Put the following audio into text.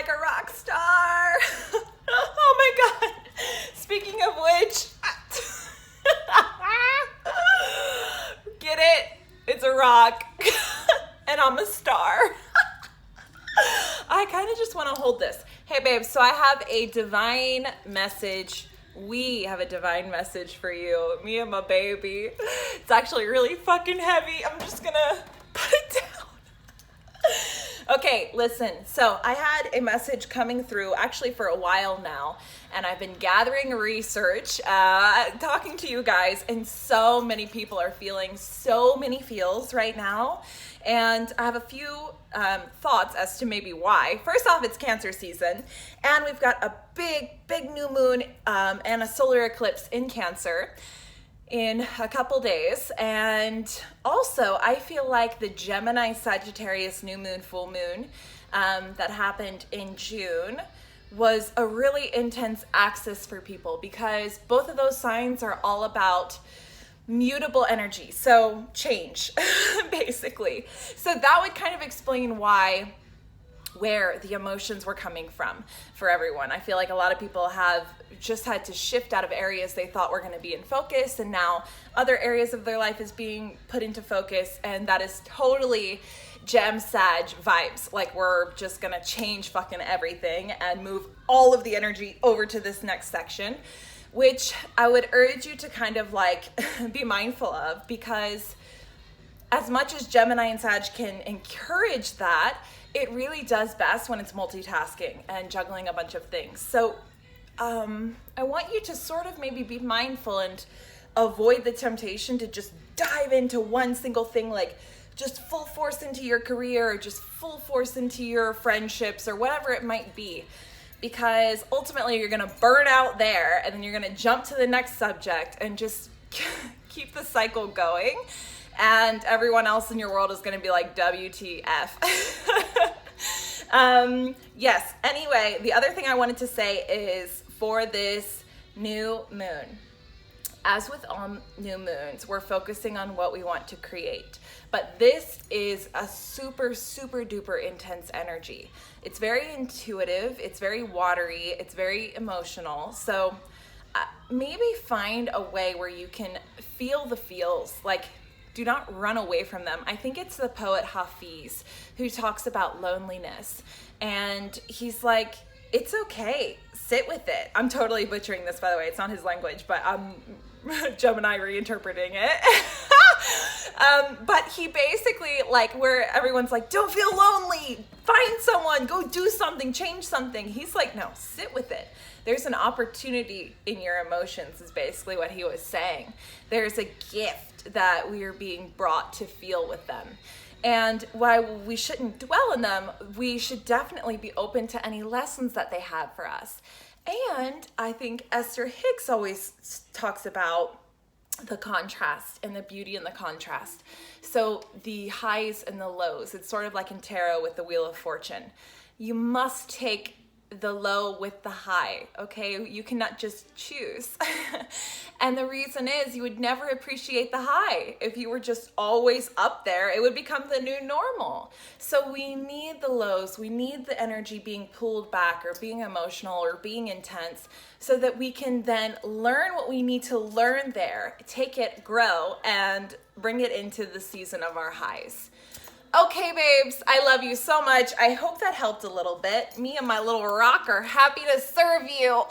like a rock star. Oh my God. Speaking of which, get it? It's a rock and I'm a star. I kind of just want to hold this. Hey babe, so I have a divine message. We have a divine message for you, me and my baby. It's actually really fucking heavy. I'm just gonna put it down. Okay, listen. So I had a message coming through actually for a while now, and I've been gathering research, talking to you guys, and so many people are feeling so many feels right now. And I have a few thoughts as to maybe why. First off, it's Cancer season, and we've got a big new moon and a solar eclipse in Cancer in a couple days. And also, I feel like the Gemini Sagittarius new moon, full moon that happened in June was a really intense axis for people because both of those signs are all about mutable energy, so change, basically. So that would kind of explain where the emotions were coming from for everyone. I feel like a lot of people have just had to shift out of areas they thought were going to be in focus, and now other areas of their life is being put into focus, and that is totally Gem Sag vibes. Like, we're just going to change fucking everything and move all of the energy over to this next section, which I would urge you to kind of like be mindful of, because as much as Gemini and Sag can encourage that, it really does best when it's multitasking and juggling a bunch of things. So I want you to sort of maybe be mindful and avoid the temptation to just dive into one single thing, like just full force into your career or just full force into your friendships or whatever it might be. Because ultimately you're gonna burn out there, and then you're gonna jump to the next subject and just keep the cycle going. And everyone else in your world is gonna be like, WTF. Yes, anyway, the other thing I wanted to say is for this new moon, as with all new moons, we're focusing on what we want to create. But this is a super duper intense energy. It's very intuitive, it's very watery, it's very emotional. So maybe find a way where you can feel the feels, like do not run away from them. I think it's the poet Hafiz who talks about loneliness. And he's like, it's okay, sit with it. I'm totally butchering this, by the way. It's not his language, but I'm Gemini reinterpreting it. But he basically, like, where everyone's like, don't feel lonely, find someone, go do something, change something. He's like, no, sit with it. There's an opportunity in your emotions is basically what he was saying. There's a gift that we are being brought to feel with them. And while we shouldn't dwell in them, we should definitely be open to any lessons that they have for us. And I think Esther Hicks always talks about the contrast and the beauty in the contrast. So the highs and the lows, it's sort of like in tarot with the Wheel of Fortune. You must take the low with the high, okay? You cannot just choose. And the reason is you would never appreciate the high. If you were just always up there, it would become the new normal. So we need the lows, we need the energy being pulled back or being emotional or being intense so that we can then learn what we need to learn there, take it, grow, and bring it into the season of our highs. Okay, babes, I love you so much. I hope that helped a little bit. Me and my little rock are happy to serve you.